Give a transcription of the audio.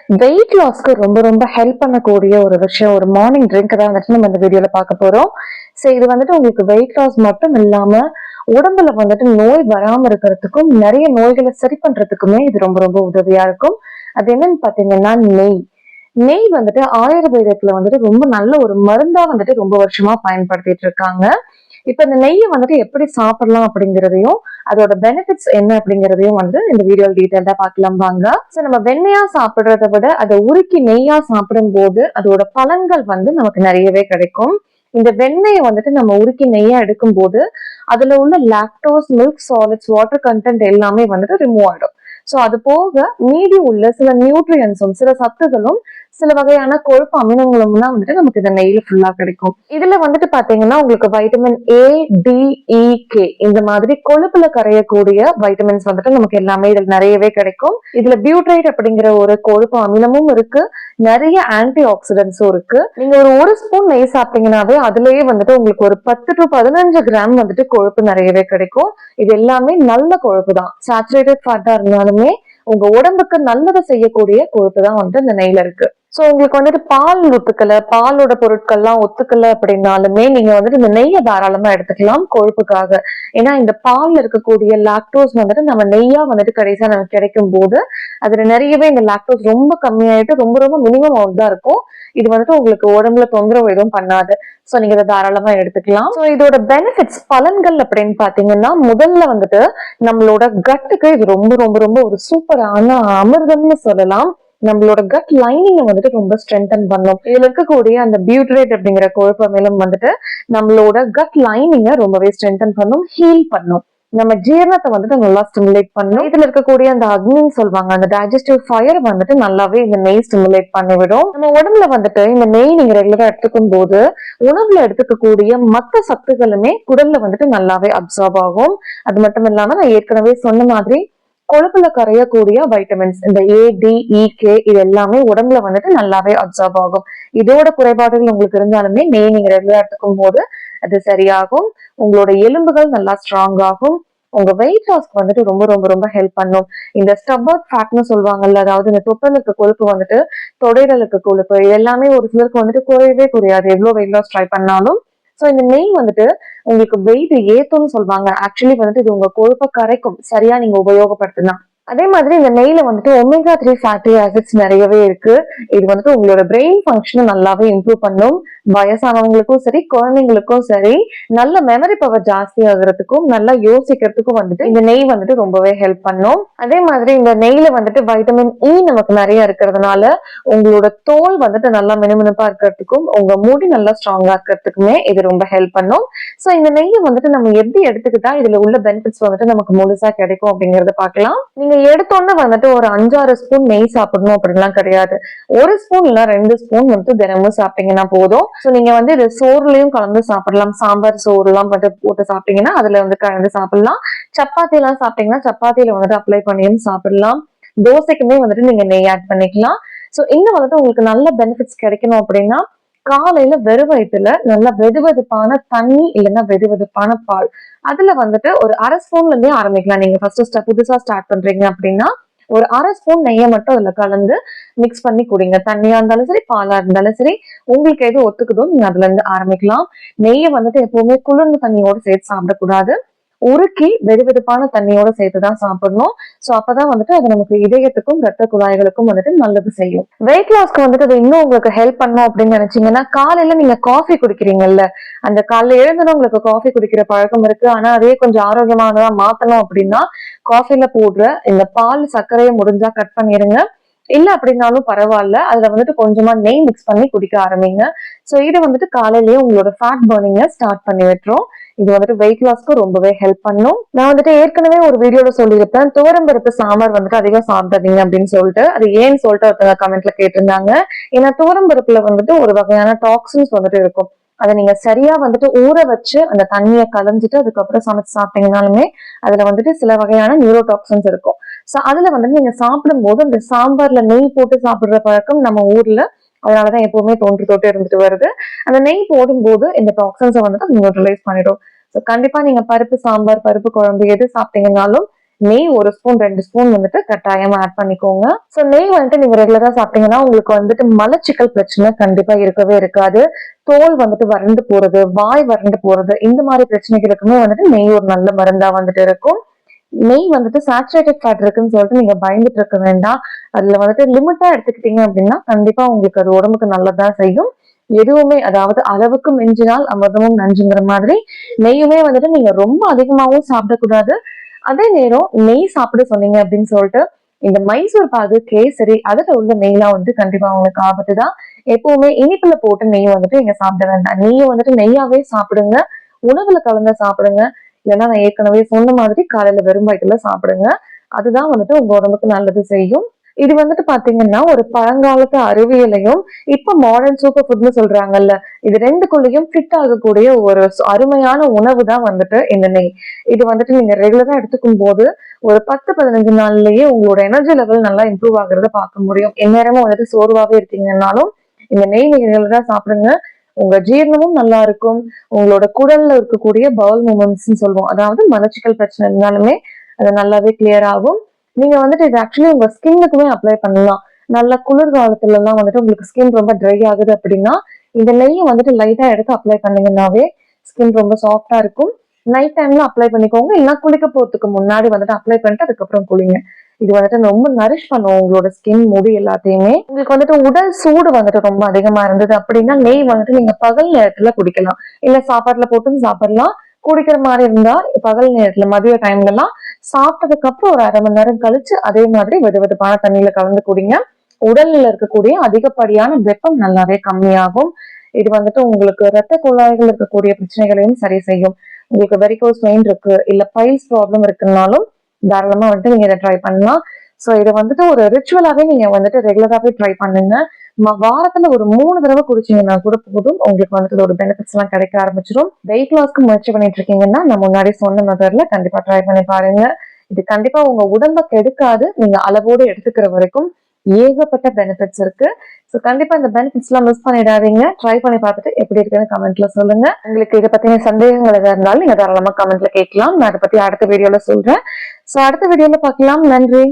Wait லாஸ்க்கு ரொம்ப ரொம்ப help பண்ணக்கூடிய ஒரு விஷயம், ஒரு மார்னிங் ட்ரிங்க் தான் வந்துட்டு நம்ம இந்த வீடியோல பார்க்க போறோம். ஸோ இது வந்துட்டு உங்களுக்கு வெயிட் லாஸ் மட்டும் இல்லாம உடம்புல வந்துட்டு நோய் வராம இருக்கிறதுக்கும் நிறைய நோய்களை சரி பண்றதுக்குமே இது ரொம்ப ரொம்ப உதவியா இருக்கும். அது என்னன்னு பாத்தீங்கன்னா நெய். நெய் வந்துட்டு ஆயுர்வேதத்துல வந்துட்டு ரொம்ப நல்ல ஒரு மருந்தா வந்துட்டு ரொம்ப வருஷமா பயன்படுத்திட்டு இருக்காங்க. இப்ப இந்த நெய்யை வந்துட்டு எப்படி சாப்பிடலாம் அப்படிங்கிறதையும் அதோட பெனிஃபிட்ஸ் என்ன அப்படிங்கிறதையும் வந்து இந்த வீடியோ டீடைல்டா பார்க்கலாம் வாங்க. சோ நம்ம வெண்ணையா சாப்பிடுறதை விட அதை உருக்கி நெய்யா சாப்பிடும் போது அதோட பலன்கள் வந்து நமக்கு நிறையவே கிடைக்கும். இந்த வெண்ணெயை வந்துட்டு நம்ம உருக்கி நெய்யா எடுக்கும் போது அதுல உள்ள lactose, milk solids, water content எல்லாமே வந்துட்டு ரிமூவ் ஆயிடும். சோ அது போக மீதி உள்ள சில நியூட்ரியன்ஸும் சில சத்துகளும் சில வகையான கொழுப்பு அமிலங்களும்லாம் வந்துட்டு நமக்கு இந்த நெய்ல ஃபுல்லா கிடைக்கும். இதுல வந்துட்டு பாத்தீங்கன்னா உங்களுக்கு vitamin A, D, E, K இந்த மாதிரி கொழுப்புல கரையக்கூடிய வைட்டமின்ஸ் வந்துட்டு நமக்கு எல்லாமே இதுல நிறையவே கிடைக்கும். இதுல பியூட்ரைட் அப்படிங்கிற ஒரு கொழுப்பு அமிலமும் இருக்கு, நிறைய ஆன்டி ஆக்சிடென்ட்ஸும் இருக்கு. நீங்க ஒரு ஸ்பூன் நெய் சாப்பிட்டீங்கன்னாவே அதுலயே வந்துட்டு உங்களுக்கு ஒரு 10 to 15 கிராம் வந்துட்டு கொழுப்பு நிறையவே கிடைக்கும். இது எல்லாமே நல்ல கொழுப்பு தான். சேச்சுரேட்டட் ஃபேட்டா இருந்தாலுமே உங்க உடம்புக்கு நல்லதை செய்யக்கூடிய கொழுப்பு தான் வந்து இந்த நெய்ல இருக்கு. சோ உங்களுக்கு வந்துட்டு பால் ஒத்துக்கல, பாலோட பொருட்கள்லாம் ஒத்துக்கல அப்படின்னாலுமே நீங்க வந்துட்டு இந்த நெய்யை தாராளமா எடுத்துக்கலாம் கொழுப்புக்காக. ஏன்னா இந்த பால்ல இருக்கக்கூடிய லாக்டோஸ் வந்துட்டு நம்ம நெய்யா வந்துட்டு கடைசியா நமக்கு கிடைக்கும் போது அதுல நிறையவே இந்த லாக்டோஸ் ரொம்ப கம்மியாயிட்டு ரொம்ப ரொம்ப மினிமம் அமௌண்ட் தான் இருக்கும். இது வந்துட்டு உங்களுக்கு உடம்புல தொந்தரவு எதுவும் பண்ணாது. சோ நீங்க இதை தாராளமா எடுத்துக்கலாம். சோ இதோட பெனிஃபிட்ஸ் பலன்கள் அப்படின்னு பாத்தீங்கன்னா முதல்ல வந்துட்டு நம்மளோட கட்டுக்கு இது ரொம்ப ரொம்ப ரொம்ப ஒரு சூப்பரான அமிர்தம்னு சொல்லலாம். நம்மளோட கட் லைனிங்க வந்துட்டு ரொம்ப ஸ்ட்ரென்தன் பண்ணும். இதுல இருக்கக்கூடிய அந்த பியூட்ரேட் அப்படிங்கிற கொழுப்பு அமிலம் வந்துட்டு நம்மளோட கட் லைனிங்க ரொம்பவே ஸ்ட்ரென்தன் பண்ணும், ஹீல் பண்ணும். நம்ம ஜீரணத்தை வந்துட்டு நல்லா ஸ்டிமுலேட் பண்ணும். இதுல இருக்கக்கூடிய அந்த அக்னின்னு சொல்லுவாங்க, அந்த டைஜஸ்டிவ் ஃபயர் வந்துட்டு நல்லாவே இந்த நெய் ஸ்டிமுலேட் பண்ணிவிடும். நம்ம உடம்புல வந்துட்டு இந்த நெய் நீங்க ரெகுலரா எடுத்துக்கும் போது உணவுல எடுத்துக்கக்கூடிய மற்ற சத்துக்களுமே குடல்ல வந்துட்டு நல்லாவே அப்சார்ப் ஆகும். அது மட்டும் இல்லாம நான் ஏற்கனவே சொன்ன மாதிரி கொழுப்புல கரையக்கூடிய வைட்டமின்ஸ் இந்த ஏ, டி, இ, கே இது எல்லாமே உடம்புல வந்துட்டு நல்லாவே அப்சார்ப் ஆகும். இதோட குறைபாடுகள் உங்களுக்கு இருந்தாலுமே நெய் நீங்க ரெகுலரா எடுத்துக்கும் போது அது சரியாகும். உங்களோட எலும்புகள் நல்லா ஸ்ட்ராங் ஆகும். உங்க வெயிட் லாஸ்க்கு வந்துட்டு ரொம்ப ரொம்ப ரொம்ப ஹெல்ப் பண்ணும். இந்த ஸ்டப்பர்ட் ஃபேட்னு சொல்லுவாங்கல்ல, அதாவது இந்த தொப்பல் இருக்க கொழுப்பு வந்துட்டு தொடைகள் இருக்க கொழுப்பு இது எல்லாமே ஒரு சிலருக்கு வந்துட்டு குறையவே குறையாது எவ்வளவு வெயிட் லாஸ் ட்ரை பண்ணாலும். சோ இந்த நெய் வந்துட்டு உங்களுக்கு வெயிட் ஏத்தும்னு சொல்லுவாங்க. ஆக்சுவலி வந்துட்டு இது உங்க கொழுப்பை கரைக்கும் சரியா நீங்க உபயோகப்படுத்தினா. அதே மாதிரி இந்த நெய்ல வந்துட்டு ஒமேகா 3 ஃபேட்டி ஆசிட்ஸ் நிறையவே இருக்கு. இது வந்துட்டு உங்களோட பிரெயின் ஃபங்க்ஷனை நல்லாவே இம்ப்ரூவ் பண்ணும். வயசானவங்களுக்கும் சரி குழந்தைங்களுக்கும் சரி நல்ல மெமரி பவர் ஜாஸ்தி ஆகுறதுக்கும் நல்லா யோசிக்கிறதுக்கும் வந்துட்டு இந்த நெய் வந்துட்டு ரொம்பவே ஹெல்ப் பண்ணும். அதே மாதிரி இந்த நெய்ல வந்துட்டு வைட்டமின் இ நமக்கு நிறைய இருக்கிறதுனால உங்களோட தோல் வந்துட்டு நல்லா மினுமினுப்பா இருக்கிறதுக்கும் உங்க முடி நல்லா ஸ்ட்ராங்கா இருக்கிறதுக்குமே இது ரொம்ப ஹெல்ப் பண்ணும். சோ இந்த நெய்யை வந்துட்டு நம்ம எப்படி எடுத்துக்கிட்டா இதுல உள்ள பெனிஃபிட்ஸ் வந்துட்டு நமக்கு முழுசா கிடைக்கும் அப்படிங்கறத பாக்கலாம். நீங்க எடுத்தோன்னு வந்துட்டு ஒரு 5-6 ஸ்பூன் நெய் சாப்பிடணும் அப்படின்லாம் கிடையாது. ஒரு ஸ்பூன் இல்ல 2 ஸ்பூன் வந்துட்டு தினமும் சாப்பிட்டீங்கன்னா போதும். சோ நீங்க வந்து இது சோறுலயும் கலந்து சாப்பிடலாம். சாம்பார் சோறு எல்லாம் வந்துட்டு போட்டு சாப்பிட்டீங்கன்னா அதுல வந்து கலந்து சாப்பிடலாம். சப்பாத்தி எல்லாம் சாப்பிட்டீங்கன்னா சப்பாத்தியில வந்துட்டு அப்ளை பண்ணியும் சாப்பிடலாம். தோசைக்குமே வந்துட்டு நீங்க நெய் ஆட் பண்ணிக்கலாம். சோ இன்னும் வந்துட்டு உங்களுக்கு நல்ல பெனிஃபிட்ஸ் கிடைக்கணும் அப்படின்னா காலையில வெறும் வயிற்றுல நல்லா வெதுவெதுப்பான தண்ணி இல்லைன்னா வெதுவெதுப்பான பால் அதுல வந்துட்டு ஒரு அரை ஸ்பூன்ல இருந்தே ஆரம்பிக்கலாம். நீங்க ஃபர்ஸ்ட் புதுசா ஸ்டார்ட் பண்றீங்க அப்படின்னா ஒரு அரை ஸ்பூன் நெய்யை மட்டும் அதுல கலந்து மிக்ஸ் பண்ணி குடிங்க. தண்ணியா இருந்தாலும் சரி பாலா இருந்தாலும் சரி உங்களுக்கு எது ஒத்துக்குதோ நீங்க அதுல இருந்து ஆரம்பிக்கலாம். நெய்யை வந்துட்டு எப்பவுமே குளிர்ந்த தண்ணியோட சேர்த்து சாப்பிடக்கூடாது, உருக்கி வெதுவெதுப்பான தண்ணியோட சேர்த்துதான் சாப்பிடணும். சோ அப்பதான் வந்துட்டு அது நமக்கு இதயத்துக்கும் ரத்த குழாய்களுக்கும் வந்துட்டு நல்லது செய்யும். வெயிட் லாஸ்க்கு வந்துட்டு அது இன்னும் உங்களுக்கு ஹெல்ப் பண்ணும் அப்படின்னு நினைச்சீங்கன்னா காலையில நீங்க காஃபி குடிக்கிறீங்கல்ல, அந்த காலையில எழுந்ததும் உங்களுக்கு காஃபி குடிக்கிற பழக்கம் இருக்கு, ஆனா அதே கொஞ்சம் ஆரோக்கியமானதா மாத்தணும் அப்படின்னா காஃபில போடுற இந்த பால் சர்க்கரையை முடிஞ்சா கட் பண்ணிருங்க. இல்ல அப்படின்னாலும் பரவாயில்ல, அதுல வந்துட்டு கொஞ்சமா நெய் மிக்ஸ் பண்ணி குடிக்க ஆரம்பிங்க. சோ இது வந்துட்டு காலையிலேயே உங்களோட ஃபேட் பர்னிங்க ஸ்டார்ட் பண்ணி விட்டுரும். இது வந்துட்டு வெயிட் லாஸ்க்கு ரொம்பவே ஹெல்ப் பண்ணும். நான் வந்துட்டு ஏற்கனவே ஒரு வீடியோல சொல்லியிருப்பேன் துவரம்பருப்பு சாம்பார் வந்துட்டு அதிகம் சாப்பிடாதீங்க அப்படின்னு சொல்லிட்டு. அது ஏன்னு சொல்லிட்டு ஒருத்தவங்க கமெண்ட்ல கேட்டிருந்தாங்க. ஏன்னா துவரம்பருப்புல வந்துட்டு ஒரு வகையான டாக்ஸின்ஸ் வந்துட்டு இருக்கும். அதை நீங்க சரியா வந்துட்டு ஊற வச்சு அந்த தண்ணியை கலைஞ்சிட்டு அதுக்கப்புறம் சமைச்சு சாப்பிட்டீங்கன்னாலுமே அதுல வந்துட்டு சில வகையான நியூரோடாக்சின்ஸ் இருக்கும். சோ அதுல வந்துட்டு நீங்க சாப்பிடும் போது அந்த சாம்பார்ல நெய் போட்டு சாப்பிடுற பழக்கம் நம்ம ஊர்ல அதனாலதான் எப்பவுமே தோன்று இருந்துட்டு வருது. அந்த நெய் போடும்போது இந்த டாக்ஸின்ஸை வந்துட்டு நியூட்ரலைஸ் பண்ணிடும். சோ கண்டிப்பா நீங்க பருப்பு சாம்பார், பருப்பு குழம்பு எது சாப்பிட்டீங்கன்னாலும் நெய் 1 ஸ்பூன் 2 ஸ்பூன் வந்துட்டு கட்டாயமா ஆட் பண்ணிக்கோங்க. சோ நெய் வந்துட்டு நீங்க ரெகுலரா சாப்பிட்டீங்கன்னா உங்களுக்கு வந்துட்டு மலச்சிக்கல் பிரச்சனை கண்டிப்பா இருக்கவே இருக்காது. தோல் வந்துட்டு வறண்டு போறது, வாய் வறண்டு போறது, இந்த மாதிரி பிரச்சனைகளுக்குமே வந்துட்டு நெய் ஒரு நல்ல மருந்தா வந்துட்டு இருக்கும். நெய் வந்துட்டு சேச்சுரேட்டட் ஃபேட் இருக்குன்னு சொல்லிட்டு நீங்க பயந்துட்டு இருக்க வேண்டாம். அதுல வந்துட்டு லிமிட்டா எடுத்துக்கிட்டீங்க அப்படின்னா கண்டிப்பா உங்களுக்கு அது உடம்புக்கு நல்லதான் செய்யும். எதுவுமே அதாவது அளவுக்கு மிஞ்சினால் அமிர்தமும் நஞ்சுங்கிற மாதிரி நெய்யுமே வந்துட்டு நீங்க ரொம்ப அதிகமாவும் சாப்பிடக்கூடாது. அதே நேரம் நெய் சாப்பிட சொன்னீங்க அப்படின்னு சொல்லிட்டு இந்த மைசூர் பாகு, கேசரி அதுல உள்ள நெய்லாம் வந்து கண்டிப்பா உங்களுக்கு ஆபத்து தான். எப்பவுமே இனிப்புல போட்டு நெய் வந்துட்டு நீங்க சாப்பிட வேண்டாம். நெய்யை வந்துட்டு நெய்யாவே சாப்பிடுங்க, உணவுல கலந்து சாப்பிடுங்க. இல்லைன்னா நான் ஏற்கனவே சொன்ன மாதிரி காலையில வெறும் வயிற்றுல சாப்பிடுங்க. அதுதான் வந்துட்டு உங்க உடம்புக்கு நல்லது செய்யும். இது வந்துட்டு பாத்தீங்கன்னா ஒரு பழங்காலத்து அறிவியலையும் இப்ப மாடர்ன் சூப்பர் ஃபுட்னு சொல்றாங்கல்ல, இது ரெண்டுக்குள்ளேயும் ஃபிட் ஆகக்கூடிய ஒரு அருமையான உணவு தான் வந்துட்டு இந்த நெய். இது வந்துட்டு நீங்க ரெகுலரா எடுத்துக்கும் போது ஒரு 10-15 நாள்லயே உங்களோட எனர்ஜி லெவல் நல்லா இம்ப்ரூவ் ஆகுறத பார்க்க முடியும். எந்நேரமும் வந்துட்டு சோர்வாவே இருக்கீங்கன்னாலும் இந்த நெய் நீங்க ரெகுலரா சாப்பிடுங்க. உங்க ஜீரணமும் நல்லா இருக்கும். உங்களோட குடல்ல இருக்கக்கூடிய பவுல் மூமெண்ட்ஸ்ன்னு சொல்லுவோம், அதாவது மலச்சிக்கல் பிரச்சனை இருந்தாலுமே அது நல்லாவே கிளியர் ஆகும். நீங்க வந்துட்டு இது ஆக்சுவலி உங்க ஸ்கின்னுக்குமே அப்ளை பண்ணலாம். நல்ல குளிர்காலத்துல எல்லாம் வந்துட்டு உங்களுக்கு ஸ்கின் ரொம்ப ட்ரை ஆகுது அப்படின்னா இந்த நெய்யை வந்துட்டு லைட்டா எடுத்து அப்ளை பண்ணீங்கன்னாவே ஸ்கின் ரொம்ப சாஃப்டா இருக்கும். நைட் டைம்ல அப்ளை பண்ணிக்கோங்க, இல்லைன்னா குளிக்க போறதுக்கு முன்னாடி வந்துட்டு அப்ளை பண்ணிட்டு அதுக்கப்புறம் குளிங்க. இது வந்துட்டு ரொம்ப நரிஷ் பண்ணும் உங்களோட ஸ்கின், முடி எல்லாத்தையுமே. உங்களுக்கு வந்துட்டு உடல் சூடு வந்துட்டு ரொம்ப அதிகமா இருந்தது அப்படின்னா நெய் வந்துட்டு நீங்க பகல் நேரத்துல குடிக்கலாம். இல்ல சாப்பாட்டுல போட்டு சாப்பிடலாம். குடிக்கிற மாதிரி இருந்தா பகல் நேரத்துல மதிய டைம்ல எல்லாம் சாப்பிட்டதுக்கு அப்புறம் ஒரு 1/2 மணி நேரம் கழிச்சு அதே மாதிரி வெதுவெதுப்பான தண்ணியில கலந்து குடிங்க. உடல்ல இருக்கக்கூடிய அதிகப்படியான வெப்பம் நல்லாவே கம்மியாகும். இது வந்துட்டு உங்களுக்கு ரத்த குழாய்கள் இருக்கக்கூடிய பிரச்சனைகளையும் சரி செய்யும். உங்களுக்கு வெரிகோஸ் வெயின் இருக்கு, இல்ல பைல்ஸ் ப்ராப்ளம் இருக்குன்னாலும் தாராளமா வந்துட்டு நீங்க இதை ட்ரை பண்ணலாம். சோ இதை வந்துட்டு ஒரு ரிச்சுவலாவே நீங்க வந்துட்டு ரெகுலராவே ட்ரை பண்ணுங்க. வாரத்துல ஒரு 3 தடவை குடிச்சீங்கன்னா கூட போதும், உங்களுக்கு வந்துட்டு ஒரு பெனிஃபிட்ஸ் எல்லாம் கிடைக்க ஆரம்பிச்சிடும். வெயிட் லாஸ்க்கு முயற்சி பண்ணிட்டு இருக்கீங்கன்னா நான் முன்னாடி சொன்ன மெத்தட்ல கண்டிப்பா ட்ரை பண்ணி பாருங்க. இது கண்டிப்பா உங்க உடம்ப கெடுக்காது. நீங்க அளவோடு எடுத்துக்கிற வரைக்கும் ஏகப்பட்ட பெனிஃபிட்ஸ் இருக்கு. சோ கண்டிப்பா இந்த பெனிஃபிட்ஸ் எல்லாம் மிஸ் பண்ணிடாதீங்க. ட்ரை பண்ணி பார்த்துட்டு எப்படி இருக்குன்னு கமெண்ட்ல சொல்லுங்க. உங்களுக்கு இதை பத்தின சந்தேகங்கள் எதா இருந்தாலும் நீங்க தாராளமா கமெண்ட்ல கேட்கலாம். நான் அதை பத்தி அடுத்த வீடியோல சொல்றேன். சோ அடுத்த வீடியோல பார்க்கலாம். நன்றி.